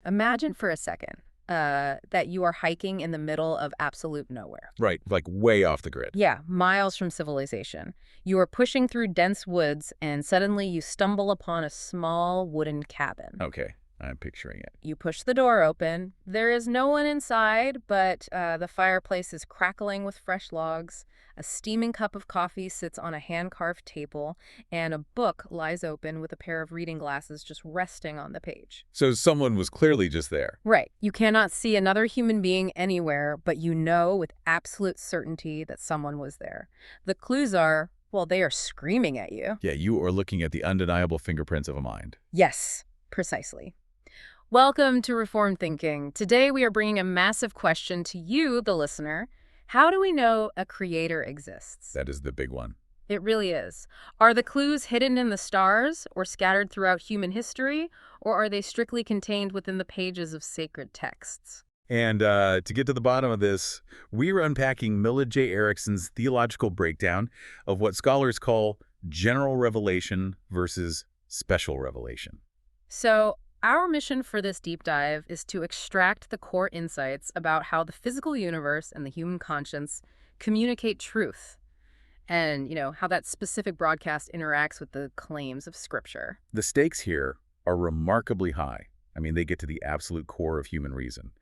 Imagine for a second that you are hiking in the middle of absolute nowhere. Right, like way off the grid. Yeah, miles from civilization. You are pushing through dense woods, and suddenly you stumble upon a small wooden cabin. Okay, I'm picturing it. You push the door open. There is no one inside, but the fireplace is crackling with fresh logs. A steaming cup of coffee sits on a hand-carved table, and a book lies open with a pair of reading glasses just resting on the page. So someone was clearly just there. Right. You cannot see another human being anywhere, but you know with absolute certainty that someone was there. The clues are, well, they are screaming at you. Yeah, you are looking at the undeniable fingerprints of a mind. Yes, precisely. Welcome to Reformed Thinking. Today we are bringing a massive question to you, the listener. How do we know a creator exists? That is the big one. It really is. Are the clues hidden in the stars or scattered throughout human history, or are they strictly contained within the pages of sacred texts? And to get to the bottom of this, we're unpacking Millard J. Erickson's theological breakdown of what scholars call general revelation versus special revelation. So, our mission for this deep dive is to extract the core insights about how the physical universe and the human conscience communicate truth, and, how that specific broadcast interacts with the claims of Scripture. The stakes here are remarkably high. I mean, they get to the absolute core of human reason.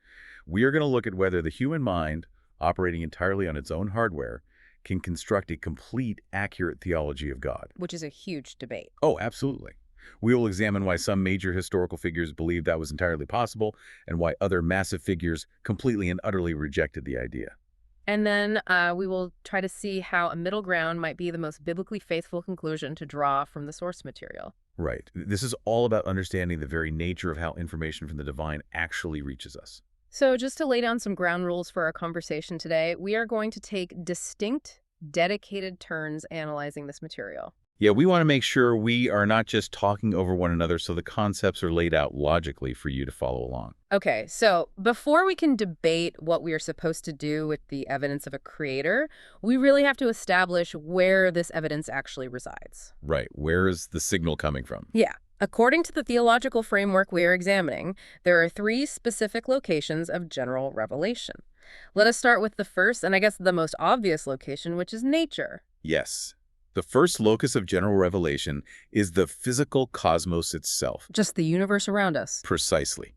We are going to look at whether the human mind, operating entirely on its own hardware, can construct a complete, accurate theology of God. Which is a huge debate. Oh, absolutely. We will examine why some major historical figures believed that was entirely possible and why other massive figures completely and utterly rejected the idea. And then we will try to see how a middle ground might be the most biblically faithful conclusion to draw from the source material. Right. This is all about understanding the very nature of how information from the divine actually reaches us. So just to lay down some ground rules for our conversation today, we are going to take distinct, dedicated turns analyzing this material. Yeah, we want to make sure we are not just talking over one another so the concepts are laid out logically for you to follow along. Okay, so before we can debate what we are supposed to do with the evidence of a creator, we really have to establish where this evidence actually resides. Right. Where is the signal coming from? Yeah. According to the theological framework we are examining, there are 3 specific locations of general revelation. Let us start with the first, and I guess the most obvious location, which is nature. Yes. The first locus of general revelation is the physical cosmos itself. Just the universe around us. Precisely.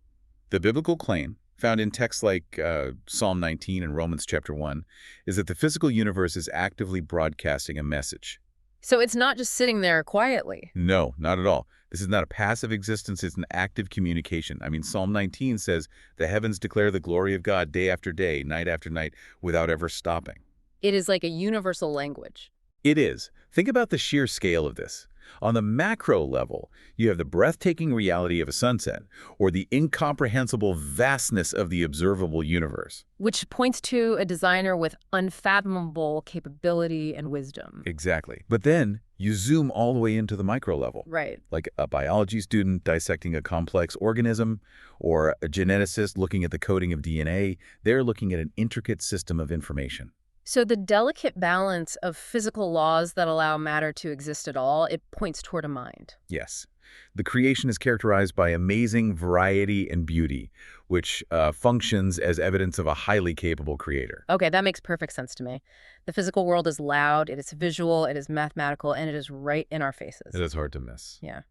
The biblical claim, found in texts like Psalm 19 and Romans chapter 1, is that the physical universe is actively broadcasting a message. So it's not just sitting there quietly. No, not at all. This is not a passive existence, it's an active communication. I mean, Psalm 19 says, the heavens declare the glory of God day after day, night after night, without ever stopping. It is like a universal language. It is. Think about the sheer scale of this. On the macro level, you have the breathtaking reality of a sunset, or the incomprehensible vastness of the observable universe. Which points to a designer with unfathomable capability and wisdom. Exactly. But then you zoom all the way into the micro level. Right. Like a biology student dissecting a complex organism, or a geneticist looking at the coding of DNA. They're looking at an intricate system of information. So the delicate balance of physical laws that allow matter to exist at all, it points toward a mind. Yes. The creation is characterized by amazing variety and beauty, which functions as evidence of a highly capable creator. Okay, that makes perfect sense to me. The physical world is loud, it is visual, it is mathematical, and it is right in our faces. It is hard to miss. Yeah.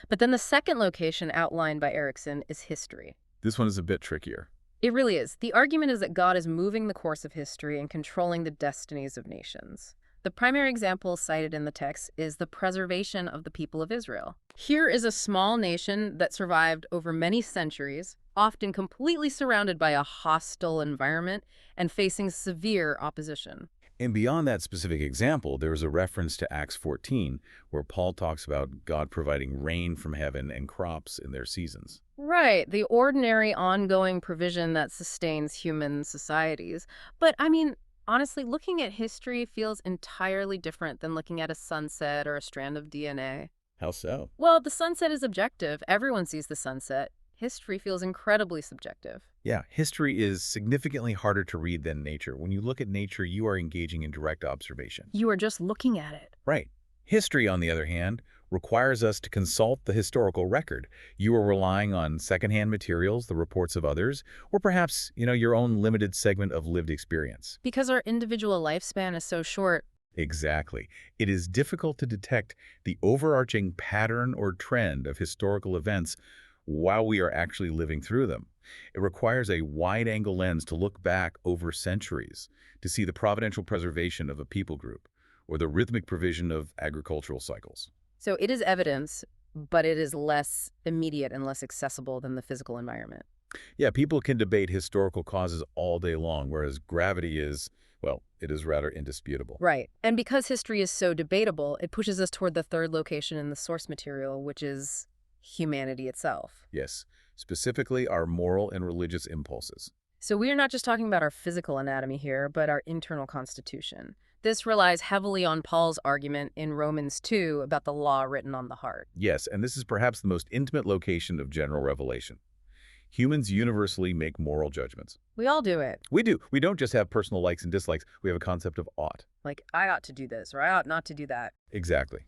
But then the second location outlined by Erickson is history. This one is a bit trickier. It really is. The argument is that God is moving the course of history and controlling the destinies of nations. The primary example cited in the text is the preservation of the people of Israel. Here is a small nation that survived over many centuries, often completely surrounded by a hostile environment and facing severe opposition. And beyond that specific example, there is a reference to Acts 14, where Paul talks about God providing rain from heaven and crops in their seasons. Right, the ordinary ongoing provision that sustains human societies. But I mean, honestly, looking at history feels entirely different than looking at a sunset or a strand of DNA. How so? Well, the sunset is objective. Everyone sees the sunset. History feels incredibly subjective. Yeah, history is significantly harder to read than nature. When you look at nature, you are engaging in direct observation. You are just looking at it. Right. History, on the other hand, requires us to consult the historical record. You are relying on secondhand materials, the reports of others, or perhaps, your own limited segment of lived experience. Because our individual lifespan is so short. Exactly. It is difficult to detect the overarching pattern or trend of historical events while we are actually living through them. It requires a wide-angle lens to look back over centuries to see the providential preservation of a people group or the rhythmic provision of agricultural cycles. So it is evidence, but it is less immediate and less accessible than the physical environment. Yeah, people can debate historical causes all day long, whereas gravity is, well, it is rather indisputable. Right. And because history is so debatable, it pushes us toward the third location in the source material, which is humanity itself. Yes, specifically our moral and religious impulses. So we are not just talking about our physical anatomy here, but our internal constitution. This relies heavily on Paul's argument in Romans 2 about the law written on the heart. Yes, and this is perhaps the most intimate location of general revelation. Humans universally make moral judgments. We all do it. We do. We don't just have personal likes and dislikes. We have a concept of ought. Like, I ought to do this, or I ought not to do that. Exactly.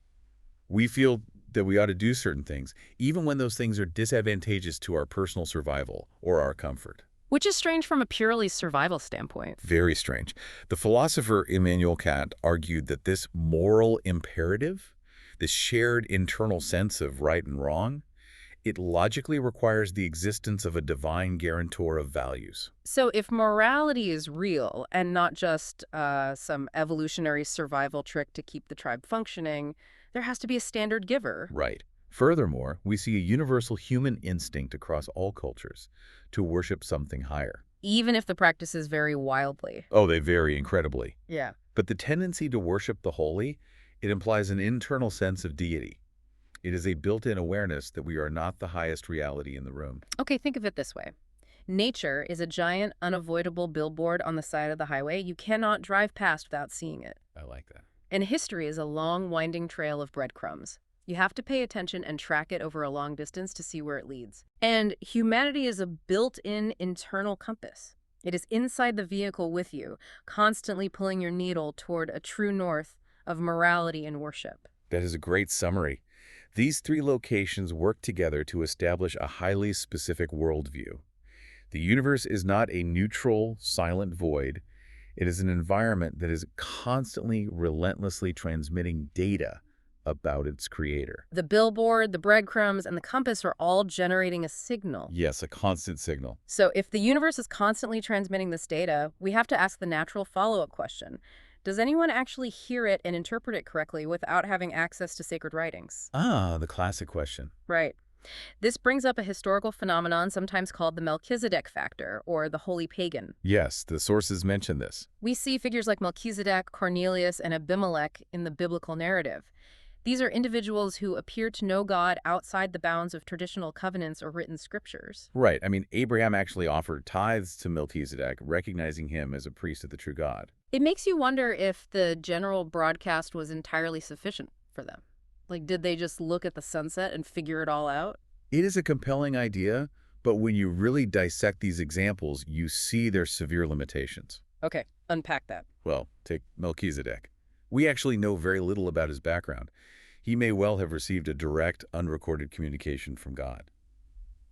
We feel that we ought to do certain things, even when those things are disadvantageous to our personal survival or our comfort. Which is strange from a purely survival standpoint. Very strange. The philosopher Immanuel Kant argued that this moral imperative, this shared internal sense of right and wrong, it logically requires the existence of a divine guarantor of values. So if morality is real and not just some evolutionary survival trick to keep the tribe functioning, there has to be a standard giver. Right. Furthermore, we see a universal human instinct across all cultures to worship something higher. Even if the practices vary wildly. Oh, they vary incredibly. Yeah. But the tendency to worship the holy, it implies an internal sense of deity. It is a built-in awareness that we are not the highest reality in the room. Okay, think of it this way. Nature is a giant, unavoidable billboard on the side of the highway. You cannot drive past without seeing it. I like that. And history is a long, winding trail of breadcrumbs. You have to pay attention and track it over a long distance to see where it leads. And humanity is a built-in internal compass. It is inside the vehicle with you, constantly pulling your needle toward a true north of morality and worship. That is a great summary. These three locations work together to establish a highly specific worldview. The universe is not a neutral, silent void. It is an environment that is constantly, relentlessly transmitting data about its creator. The billboard, the breadcrumbs, and the compass are all generating a signal. Yes, a constant signal. So if the universe is constantly transmitting this data, we have to ask the natural follow-up question. Does anyone actually hear it and interpret it correctly without having access to sacred writings? Ah, the classic question. Right. This brings up a historical phenomenon sometimes called the Melchizedek factor, or the holy pagan. Yes, the sources mention this. We see figures like Melchizedek, Cornelius, and Abimelech in the biblical narrative. These are individuals who appear to know God outside the bounds of traditional covenants or written scriptures. Right. I mean, Abraham actually offered tithes to Melchizedek, recognizing him as a priest of the true God. It makes you wonder if the general broadcast was entirely sufficient for them. Like, did they just look at the sunset and figure it all out? It is a compelling idea, but when you really dissect these examples, you see their severe limitations. Okay, unpack that. Well, take Melchizedek. We actually know very little about his background. He may well have received a direct, unrecorded communication from God.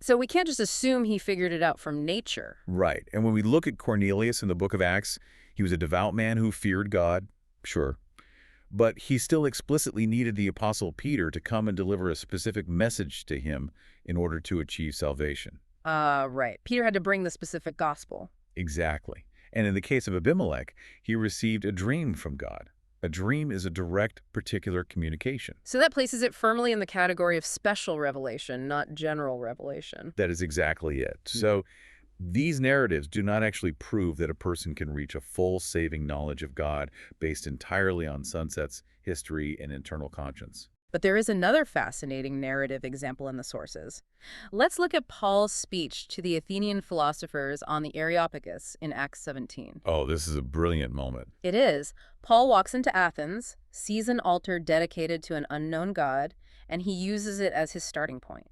So we can't just assume he figured it out from nature. Right. And when we look at Cornelius in the book of Acts, he was a devout man who feared God, sure. But he still explicitly needed the Apostle Peter to come and deliver a specific message to him in order to achieve salvation. Right. Peter had to bring the specific gospel. Exactly. And in the case of Abimelech, he received a dream from God. A dream is a direct, particular communication. So that places it firmly in the category of special revelation, not general revelation. That is exactly it. So these narratives do not actually prove that a person can reach a full saving knowledge of God based entirely on sunsets, history, and internal conscience. But there is another fascinating narrative example in the sources. Let's look at Paul's speech to the Athenian philosophers on the Areopagus in Acts 17. Oh, this is a brilliant moment. It is. Paul walks into Athens, sees an altar dedicated to an unknown god, and he uses it as his starting point.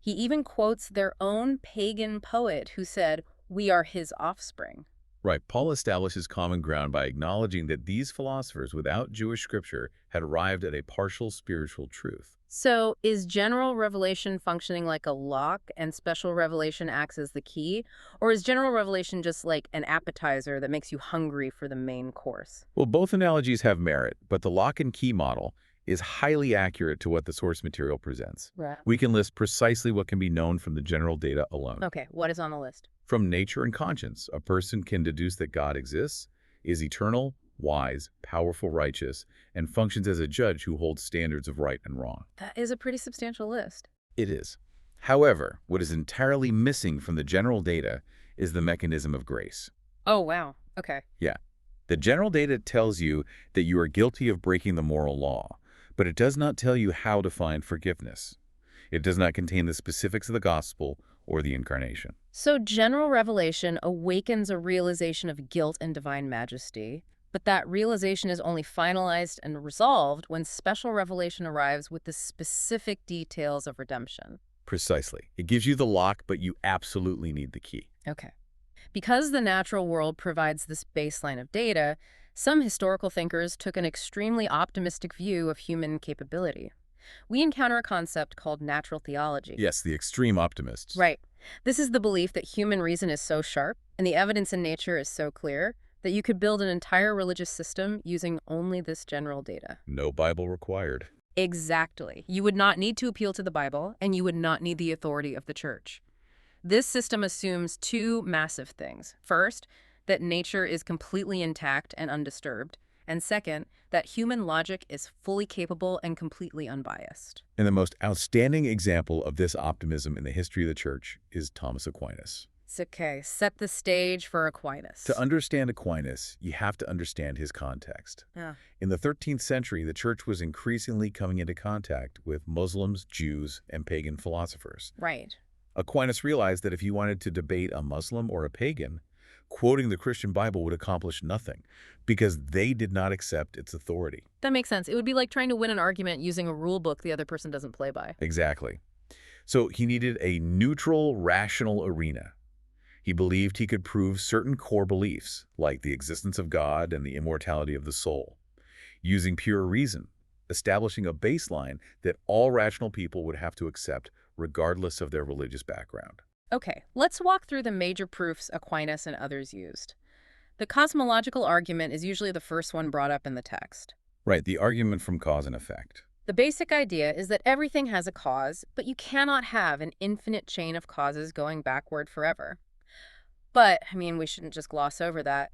He even quotes their own pagan poet who said, "We are his offspring." Right. Paul establishes common ground by acknowledging that these philosophers without Jewish scripture had arrived at a partial spiritual truth. So is general revelation functioning like a lock and special revelation acts as the key? Or is general revelation just like an appetizer that makes you hungry for the main course? Well, both analogies have merit, but the lock and key model is highly accurate to what the source material presents. Right. We can list precisely what can be known from the general data alone. Okay, what is on the list? From nature and conscience, a person can deduce that God exists, is eternal, wise, powerful, righteous, and functions as a judge who holds standards of right and wrong. That is a pretty substantial list. It is. However, what is entirely missing from the general data is the mechanism of grace. Oh, wow. Okay. Yeah. The general data tells you that you are guilty of breaking the moral law, but it does not tell you how to find forgiveness. It does not contain the specifics of the gospel or the incarnation. So general revelation awakens a realization of guilt and divine majesty, but that realization is only finalized and resolved when special revelation arrives with the specific details of redemption. Precisely. It gives you the lock, but you absolutely need the key. Okay. Because the natural world provides this baseline of data, some historical thinkers took an extremely optimistic view of human capability. We encounter a concept called natural theology. Yes, the extreme optimists. Right. This is the belief that human reason is so sharp and the evidence in nature is so clear that you could build an entire religious system using only this general data. No Bible required. Exactly. You would not need to appeal to the Bible, and you would not need the authority of the church. This system assumes two massive things. First, that nature is completely intact and undisturbed. And second, that human logic is fully capable and completely unbiased. And the most outstanding example of this optimism in the history of the church is Thomas Aquinas. It's okay. Set the stage for Aquinas. To understand Aquinas, you have to understand his context. Yeah. In the 13th century, the church was increasingly coming into contact with Muslims, Jews, and pagan philosophers. Right. Aquinas realized that if you wanted to debate a Muslim or a pagan, quoting the Christian Bible would accomplish nothing because they did not accept its authority. That makes sense. It would be like trying to win an argument using a rule book the other person doesn't play by. Exactly. So he needed a neutral, rational arena. He believed he could prove certain core beliefs, like the existence of God and the immortality of the soul, using pure reason, establishing a baseline that all rational people would have to accept regardless of their religious background. Okay, let's walk through the major proofs Aquinas and others used. The cosmological argument is usually the first one brought up in the text. Right, the argument from cause and effect. The basic idea is that everything has a cause, but you cannot have an infinite chain of causes going backward forever. But, we shouldn't just gloss over that.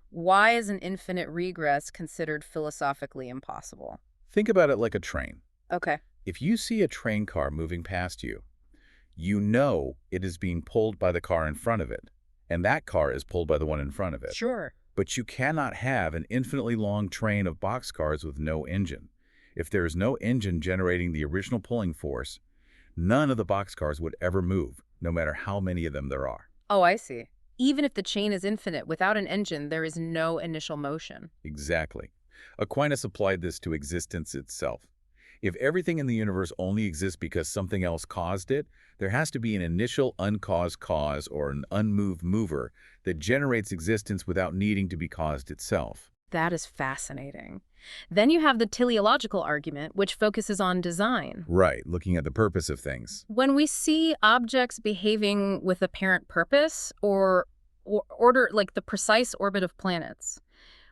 Why is an infinite regress considered philosophically impossible? Think about it like a train. Okay. If you see a train car moving past you, you know it is being pulled by the car in front of it, and that car is pulled by the one in front of it. Sure. But you cannot have an infinitely long train of boxcars with no engine. If there is no engine generating the original pulling force, none of the boxcars would ever move, no matter how many of them there are. Oh, I see. Even if the chain is infinite, without an engine, there is no initial motion. Exactly. Aquinas applied this to existence itself. If everything in the universe only exists because something else caused it, there has to be an initial uncaused cause or an unmoved mover that generates existence without needing to be caused itself. That is fascinating. Then you have the teleological argument, which focuses on design. Right, looking at the purpose of things. When we see objects behaving with apparent purpose or order, like the precise orbit of planets,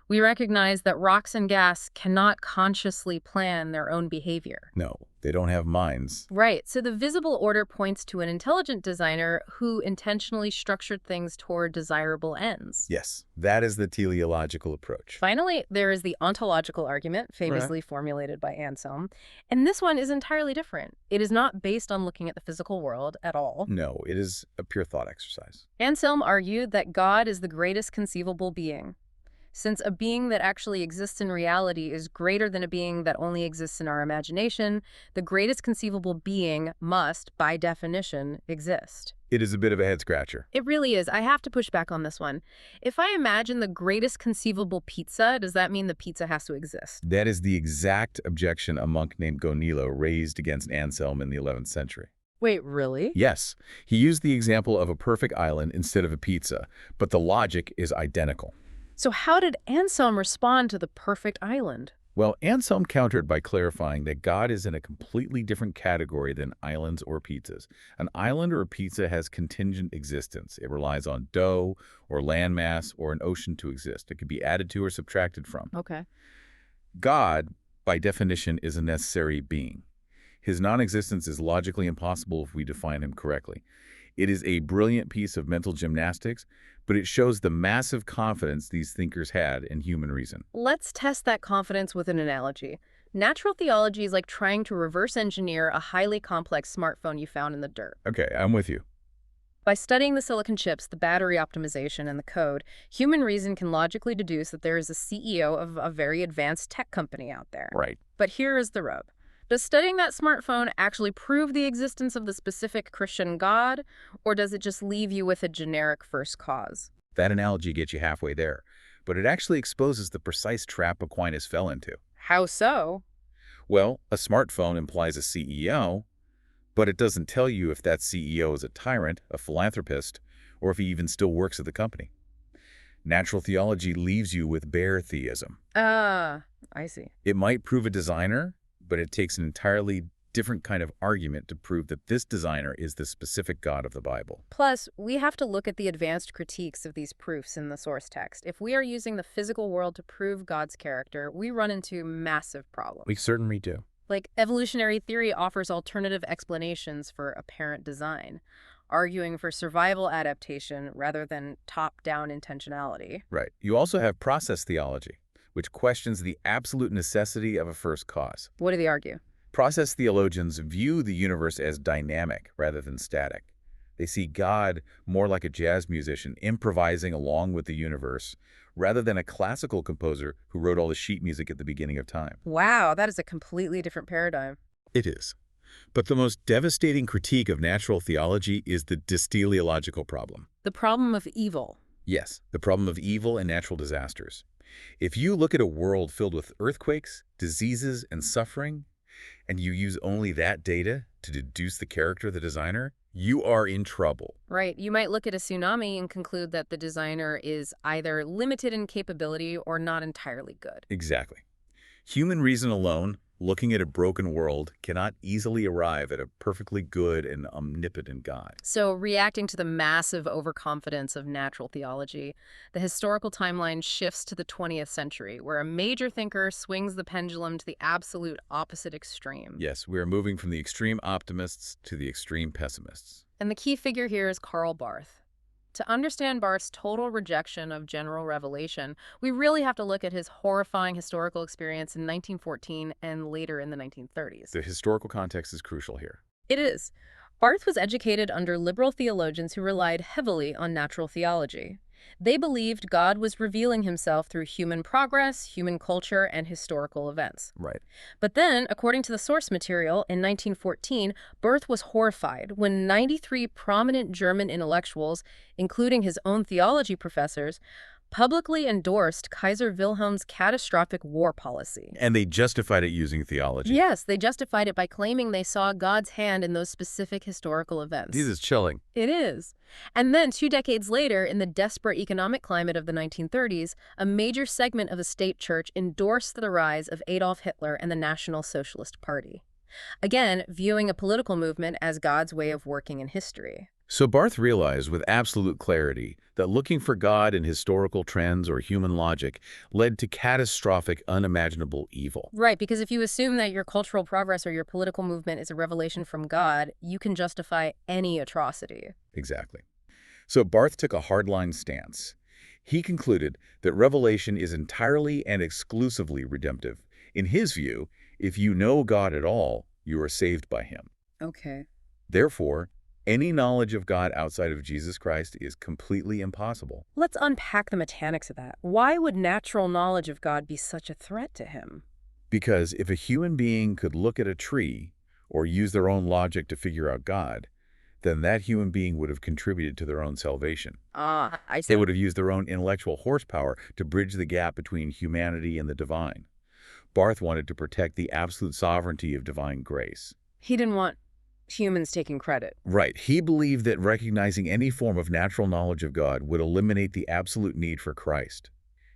we recognize that rocks and gas cannot consciously plan their own behavior. No, they don't have minds. Right. So the visible order points to an intelligent designer who intentionally structured things toward desirable ends. Yes, that is the teleological approach. Finally, there is the ontological argument, famously formulated by Anselm. And this one is entirely different. It is not based on looking at the physical world at all. No, it is a pure thought exercise. Anselm argued that God is the greatest conceivable being. Since a being that actually exists in reality is greater than a being that only exists in our imagination, the greatest conceivable being must, by definition, exist. It is a bit of a head-scratcher. It really is. I have to push back on this one. If I imagine the greatest conceivable pizza, does that mean the pizza has to exist? That is the exact objection a monk named Gonilo raised against Anselm in the 11th century. Wait, really? Yes, he used the example of a perfect island instead of a pizza, but the logic is identical. So how did Anselm respond to the perfect island? Well, Anselm countered by clarifying that God is in a completely different category than islands or pizzas. An island or a pizza has contingent existence. It relies on dough or landmass or an ocean to exist. It can be added to or subtracted from. Okay. God, by definition, is a necessary being. His non-existence is logically impossible if we define him correctly. It is a brilliant piece of mental gymnastics, but it shows the massive confidence these thinkers had in human reason. Let's test that confidence with an analogy. Natural theology is like trying to reverse engineer a highly complex smartphone you found in the dirt. Okay, I'm with you. By studying the silicon chips, the battery optimization, and the code, human reason can logically deduce that there is a CEO of a very advanced tech company out there. Right. But here is the rub. Does studying that smartphone actually prove the existence of the specific Christian God, or does it just leave you with a generic first cause? That analogy gets you halfway there, but it actually exposes the precise trap Aquinas fell into. How so? Well, a smartphone implies a CEO, but it doesn't tell you if that CEO is a tyrant, a philanthropist, or if he even still works at the company. Natural theology leaves you with bare theism. I see. It might prove a designer, but it takes an entirely different kind of argument to prove that this designer is the specific God of the Bible. Plus, we have to look at the advanced critiques of these proofs in the source text. If we are using the physical world to prove God's character, we run into massive problems. We certainly do. Like, evolutionary theory offers alternative explanations for apparent design, arguing for survival adaptation rather than top-down intentionality. Right. You also have process theology, which questions the absolute necessity of a first cause. What do they argue? Process theologians view the universe as dynamic rather than static. They see God more like a jazz musician improvising along with the universe, rather than a classical composer who wrote all the sheet music at the beginning of time. Wow, that is a completely different paradigm. It is. But the most devastating critique of natural theology is the teleological problem. The problem of evil. Yes, the problem of evil and natural disasters. If you look at a world filled with earthquakes, diseases, and suffering, and you use only that data to deduce the character of the designer, you are in trouble. Right. You might look at a tsunami and conclude that the designer is either limited in capability or not entirely good. Exactly. Human reason alone, looking at a broken world, cannot easily arrive at a perfectly good and omnipotent God. So, reacting to the massive overconfidence of natural theology, the historical timeline shifts to the 20th century, where a major thinker swings the pendulum to the absolute opposite extreme. Yes, we are moving from the extreme optimists to the extreme pessimists. And the key figure here is Karl Barth. To understand Barth's total rejection of general revelation, we really have to look at his horrifying historical experience in 1914 and later in the 1930s. The historical context is crucial here. It is. Barth was educated under liberal theologians who relied heavily on natural theology. They believed God was revealing himself through human progress, human culture, and historical events. Right. But then, according to the source material, in 1914, Barth was horrified when 93 prominent German intellectuals, including his own theology professors, publicly endorsed Kaiser Wilhelm's catastrophic war policy. And they justified it using theology. Yes, they justified it by claiming they saw God's hand in those specific historical events. This is chilling. It is. And then 2 decades later, in the desperate economic climate of the 1930s, a major segment of the state church endorsed the rise of Adolf Hitler and the National Socialist Party. Again, viewing a political movement as God's way of working in history. So Barth realized with absolute clarity that looking for God in historical trends or human logic led to catastrophic, unimaginable evil. Right, because if you assume that your cultural progress or your political movement is a revelation from God, you can justify any atrocity. Exactly. So Barth took a hardline stance. He concluded that revelation is entirely and exclusively redemptive. In his view, if you know God at all, you are saved by him. Okay. Therefore, any knowledge of God outside of Jesus Christ is completely impossible. Let's unpack the mechanics of that. Why would natural knowledge of God be such a threat to him? Because if a human being could look at a tree or use their own logic to figure out God, then that human being would have contributed to their own salvation. I see. They would have used their own intellectual horsepower to bridge the gap between humanity and the divine. Barth wanted to protect the absolute sovereignty of divine grace. He didn't want humans taking credit. Right. He believed that recognizing any form of natural knowledge of God would eliminate the absolute need for Christ.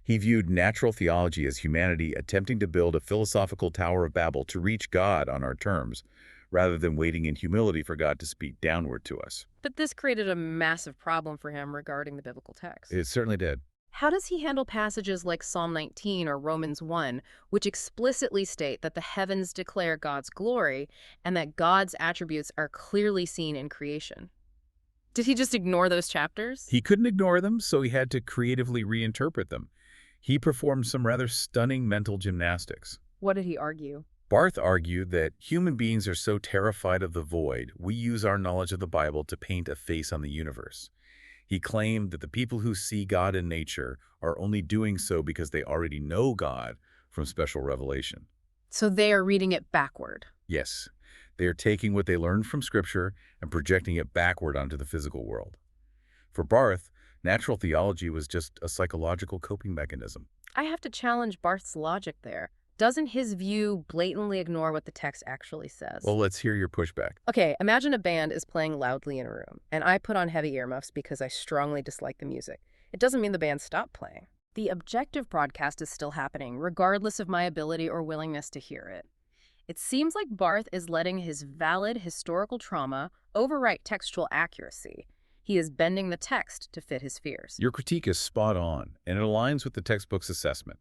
He viewed natural theology as humanity attempting to build a philosophical Tower of Babel to reach God on our terms, rather than waiting in humility for God to speak downward to us. But this created a massive problem for him regarding the biblical text. It certainly did. How does he handle passages like Psalm 19 or Romans 1, which explicitly state that the heavens declare God's glory and that God's attributes are clearly seen in creation? Did he just ignore those chapters? He couldn't ignore them, so he had to creatively reinterpret them. He performed some rather stunning mental gymnastics. What did he argue? Barth argued that human beings are so terrified of the void, we use our knowledge of the Bible to paint a face on the universe. He claimed that the people who see God in nature are only doing so because they already know God from special revelation. So they are reading it backward. Yes, they are taking what they learned from Scripture and projecting it backward onto the physical world. For Barth, natural theology was just a psychological coping mechanism. I have to challenge Barth's logic there. Doesn't his view blatantly ignore what the text actually says? Well, let's hear your pushback. Okay, imagine a band is playing loudly in a room, and I put on heavy earmuffs because I strongly dislike the music. It doesn't mean the band stopped playing. The objective broadcast is still happening, regardless of my ability or willingness to hear it. It seems like Barth is letting his valid historical trauma overwrite textual accuracy. He is bending the text to fit his fears. Your critique is spot on, and it aligns with the textbook's assessment.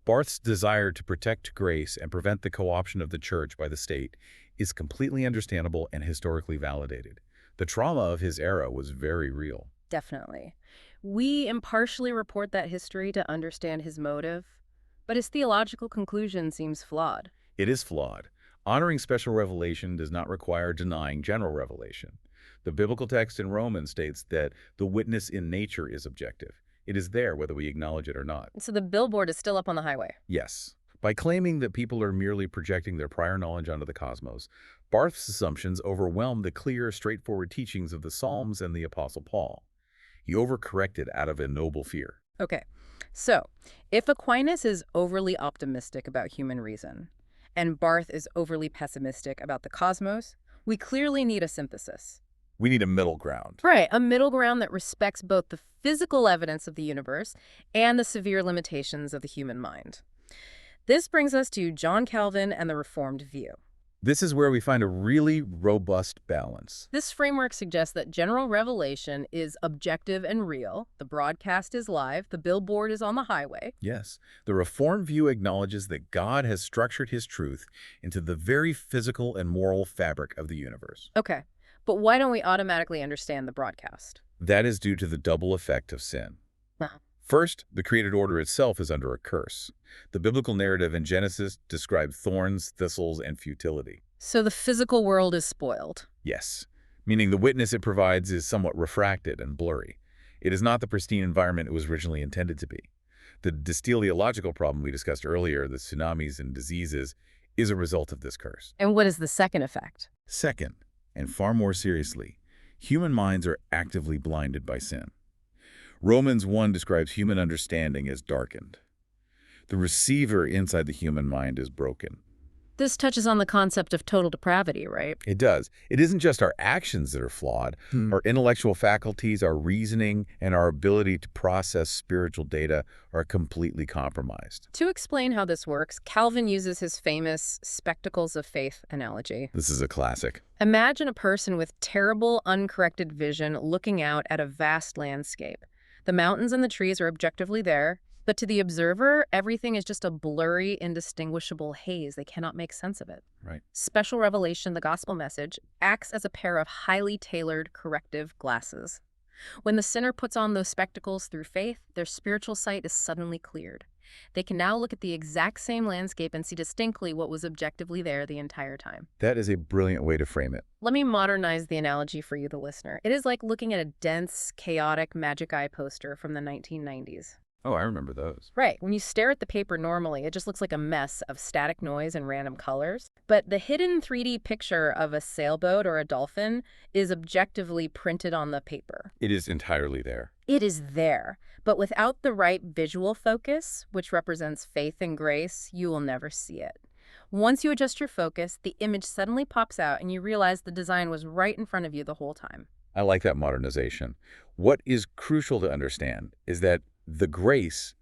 Barth's desire to protect grace and prevent the co-option of the church by the state is completely understandable and historically validated. The trauma of his era was very real. Definitely. We impartially report that history to understand his motive, but his theological conclusion seems flawed. It is flawed. Honoring special revelation does not require denying general revelation. The biblical text in Romans states that the witness in nature is objective. It is there whether we acknowledge it or not. So the billboard is still up on the highway. Yes. By claiming that people are merely projecting their prior knowledge onto the cosmos, Barth's assumptions overwhelm the clear, straightforward teachings of the Psalms and the Apostle Paul. He overcorrected out of a noble fear. Okay, so if Aquinas is overly optimistic about human reason, and Barth is overly pessimistic about the cosmos, we clearly need a synthesis. We need a middle ground. Right, a middle ground that respects both the physical evidence of the universe and the severe limitations of the human mind. This brings us to John Calvin and the Reformed view. This is where we find a really robust balance. This framework suggests that general revelation is objective and real, the broadcast is live, the billboard is on the highway. Yes, the Reformed view acknowledges that God has structured his truth into the very physical and moral fabric of the universe. Okay, but why don't we automatically understand the broadcast? That is due to the double effect of sin. Uh-huh. First, the created order itself is under a curse. The biblical narrative in Genesis describes thorns, thistles, and futility. So the physical world is spoiled. Yes, meaning the witness it provides is somewhat refracted and blurry. It is not the pristine environment it was originally intended to be. The teleological problem we discussed earlier, the tsunamis and diseases, is a result of this curse. And what is the second effect? Second, and far more seriously, human minds are actively blinded by sin. Romans 1 describes human understanding as darkened. The receiver inside the human mind is broken. This touches on the concept of total depravity, right? It does. It isn't just our actions that are flawed. Our intellectual faculties, our reasoning, and our ability to process spiritual data are completely compromised. To explain how this works, Calvin uses his famous spectacles of faith analogy. This is a classic. Imagine a person with terrible, uncorrected vision looking out at a vast landscape. The mountains and the trees are objectively there, but to the observer, everything is just a blurry, indistinguishable haze. They cannot make sense of it. Right. Special revelation, the gospel message, acts as a pair of highly tailored corrective glasses. When the sinner puts on those spectacles through faith, their spiritual sight is suddenly cleared. They can now look at the exact same landscape and see distinctly what was objectively there the entire time. That is a brilliant way to frame it. Let me modernize the analogy for you, the listener. It is like looking at a dense, chaotic Magic Eye poster from the 1990s. Oh, I remember those. Right. When you stare at the paper normally, it just looks like a mess of static noise and random colors. But the hidden 3D picture of a sailboat or a dolphin is objectively printed on the paper. It is entirely there. It is there. But without the right visual focus, which represents faith and grace, you will never see it. Once you adjust your focus, the image suddenly pops out and you realize the design was right in front of you the whole time. I like that modernization. What is crucial to understand is that the grace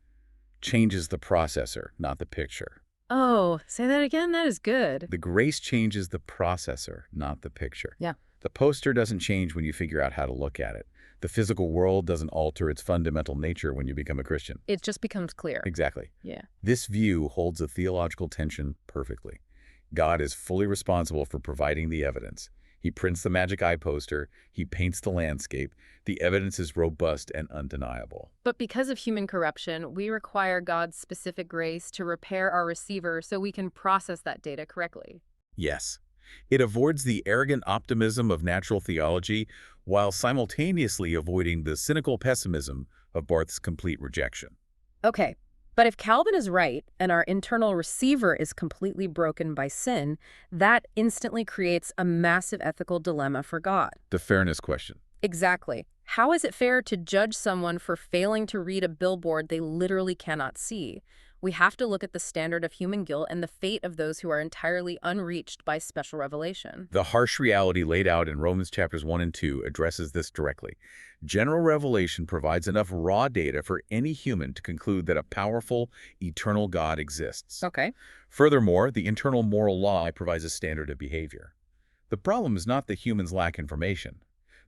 changes the processor, not the picture. Oh, say that again? That is good. The grace changes the processor, not the picture. Yeah. The poster doesn't change when you figure out how to look at it. The physical world doesn't alter its fundamental nature when you become a Christian. It just becomes clear. Exactly. Yeah. This view holds a theological tension perfectly. God is fully responsible for providing the evidence. He prints the magic eye poster. He paints the landscape. The evidence is robust and undeniable. But because of human corruption, we require God's specific grace to repair our receiver so we can process that data correctly. Yes. It avoids the arrogant optimism of natural theology while simultaneously avoiding the cynical pessimism of Barth's complete rejection. Okay, but if Calvin is right and our internal receiver is completely broken by sin, that instantly creates a massive ethical dilemma for God. The fairness question. Exactly. How is it fair to judge someone for failing to read a billboard they literally cannot see? We have to look at the standard of human guilt and the fate of those who are entirely unreached by special revelation. The harsh reality laid out in Romans chapters 1 and 2 addresses this directly. General revelation provides enough raw data for any human to conclude that a powerful, eternal God exists. Okay. Furthermore, the internal moral law provides a standard of behavior. The problem is not that humans lack information.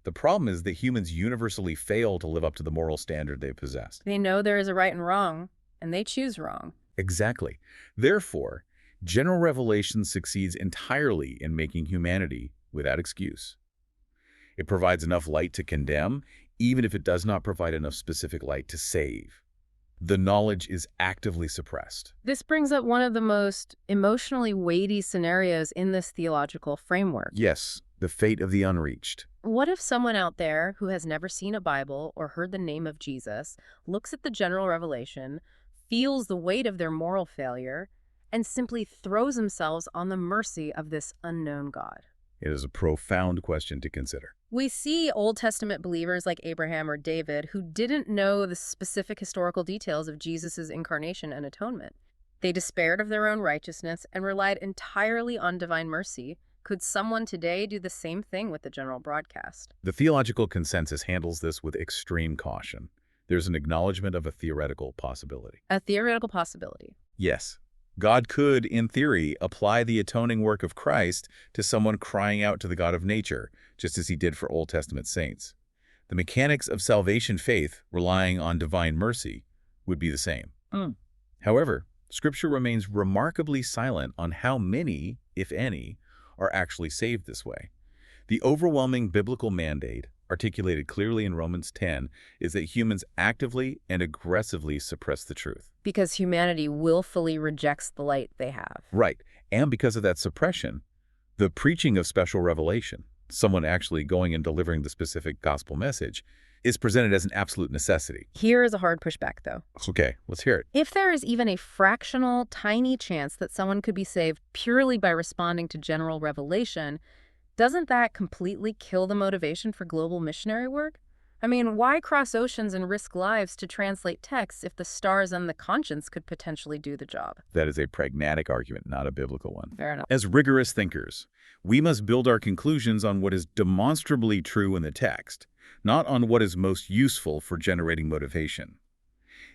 The problem is that humans universally fail to live up to the moral standard they possess. They know there is a right and wrong, and they choose wrong. Exactly. Therefore, general revelation succeeds entirely in making humanity without excuse. It provides enough light to condemn, even if it does not provide enough specific light to save. The knowledge is actively suppressed. This brings up one of the most emotionally weighty scenarios in this theological framework. Yes, the fate of the unreached. What if someone out there who has never seen a Bible or heard the name of Jesus looks at the general revelation, feels the weight of their moral failure, and simply throws themselves on the mercy of this unknown God? It is a profound question to consider. We see Old Testament believers like Abraham or David who didn't know the specific historical details of Jesus' incarnation and atonement. They despaired of their own righteousness and relied entirely on divine mercy. Could someone today do the same thing with the general broadcast? The theological consensus handles this with extreme caution. There's an acknowledgement of a theoretical possibility. A theoretical possibility. Yes, God could, in theory, apply the atoning work of Christ to someone crying out to the God of nature, just as he did for Old Testament saints. The mechanics of salvation faith, relying on divine mercy, would be the same. However, Scripture remains remarkably silent on how many, if any, are actually saved this way. The overwhelming biblical mandate, articulated clearly in Romans 10, is that humans actively and aggressively suppress the truth. Because humanity willfully rejects the light they have. Right. And because of that suppression, the preaching of special revelation, someone actually going and delivering the specific gospel message, is presented as an absolute necessity. Here is a hard pushback, though. Okay, let's hear it. If there is even a fractional, tiny chance that someone could be saved purely by responding to general revelation, doesn't that completely kill the motivation for global missionary work? I mean, why cross oceans and risk lives to translate texts if the stars and the conscience could potentially do the job? That is a pragmatic argument, not a biblical one. Fair enough. As rigorous thinkers, we must build our conclusions on what is demonstrably true in the text, not on what is most useful for generating motivation.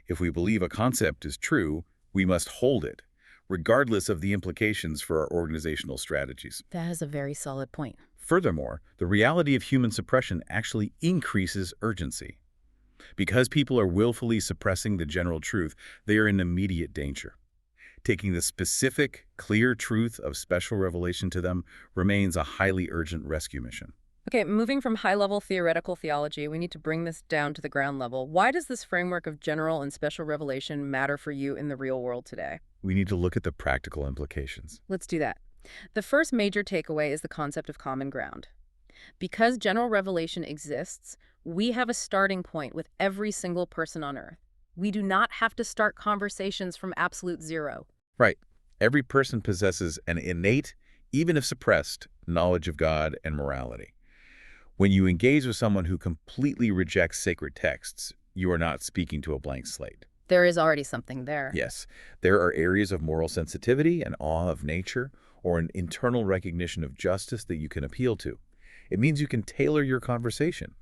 If we believe a concept is true, we must hold it, regardless of the implications for our organizational strategies. That is a very solid point. Furthermore, the reality of human suppression actually increases urgency. Because people are willfully suppressing the general truth, they are in immediate danger. Taking the specific, clear truth of special revelation to them remains a highly urgent rescue mission. Okay, moving from high-level theoretical theology, we need to bring this down to the ground level. Why does this framework of general and special revelation matter for you in the real world today? We need to look at the practical implications. Let's do that. The first major takeaway is the concept of common ground. Because general revelation exists, we have a starting point with every single person on earth. We do not have to start conversations from absolute zero. Right. Every person possesses an innate, even if suppressed, knowledge of God and morality. When you engage with someone who completely rejects sacred texts, you are not speaking to a blank slate. There is already something there. Yes, there are areas of moral sensitivity and awe of nature, or an internal recognition of justice that you can appeal to. It means you can tailor your conversation.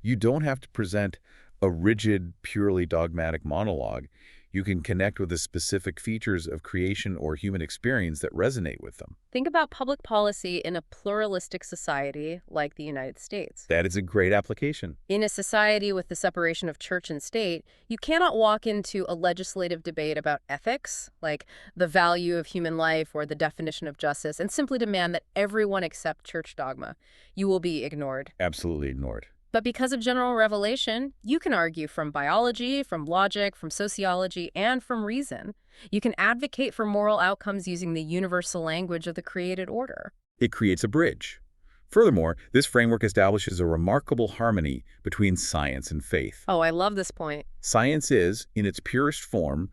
You don't have to present a rigid, purely dogmatic monologue. You can connect with the specific features of creation or human experience that resonate with them. Think about public policy in a pluralistic society like the United States. That is a great application. In a society with the separation of church and state, you cannot walk into a legislative debate about ethics, like the value of human life or the definition of justice, and simply demand that everyone accept church dogma. You will be ignored. Absolutely ignored. But because of general revelation, you can argue from biology, from logic, from sociology, and from reason. You can advocate for moral outcomes using the universal language of the created order. It creates a bridge. Furthermore, this framework establishes a remarkable harmony between science and faith. Oh, I love this point. Science is, in its purest form,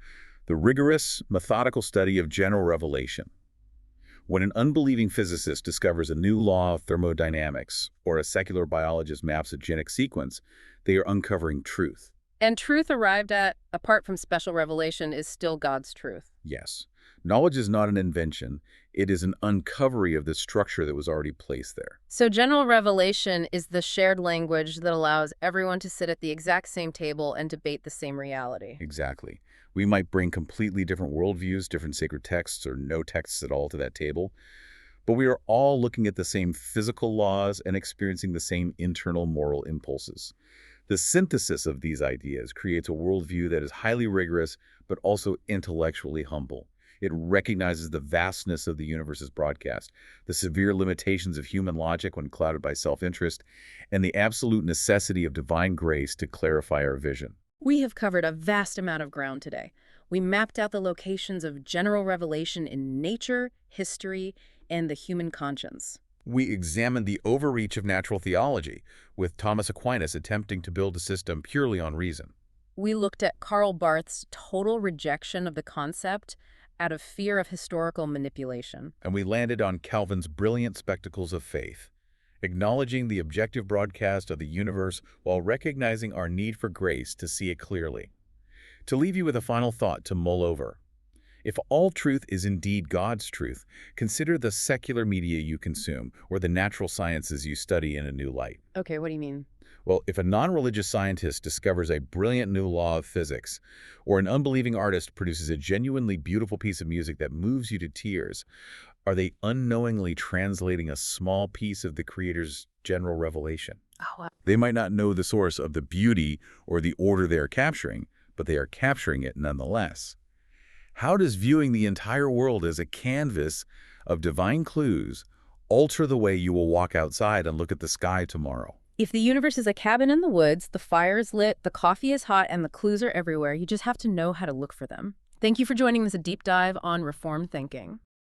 the rigorous, methodical study of general revelation. When an unbelieving physicist discovers a new law of thermodynamics or a secular biologist maps a genetic sequence, they are uncovering truth. And truth arrived at, apart from special revelation, is still God's truth. Yes. Knowledge is not an invention. It is an uncovery of the structure that was already placed there. So general revelation is the shared language that allows everyone to sit at the exact same table and debate the same reality. Exactly. We might bring completely different worldviews, different sacred texts, or no texts at all to that table, but we are all looking at the same physical laws and experiencing the same internal moral impulses. The synthesis of these ideas creates a worldview that is highly rigorous, but also intellectually humble. It recognizes the vastness of the universe's broadcast, the severe limitations of human logic when clouded by self-interest, and the absolute necessity of divine grace to clarify our vision. We have covered a vast amount of ground today. We mapped out the locations of general revelation in nature, history, and the human conscience. We examined the overreach of natural theology, with Thomas Aquinas attempting to build a system purely on reason. We looked at Karl Barth's total rejection of the concept out of fear of historical manipulation. And we landed on Calvin's brilliant spectacles of faith, acknowledging the objective broadcast of the universe while recognizing our need for grace to see it clearly. To leave you with a final thought to mull over. If all truth is indeed God's truth, consider the secular media you consume or the natural sciences you study in a new light. Okay, what do you mean? Well, if a non-religious scientist discovers a brilliant new law of physics, or an unbelieving artist produces a genuinely beautiful piece of music that moves you to tears, are they unknowingly translating a small piece of the Creator's general revelation? Oh, wow. They might not know the source of the beauty or the order they are capturing, but they are capturing it nonetheless. How does viewing the entire world as a canvas of divine clues alter the way you will walk outside and look at the sky tomorrow? If the universe is a cabin in the woods, the fire is lit, the coffee is hot, and the clues are everywhere, you just have to know how to look for them. Thank you for joining this deep dive on Reformed thinking.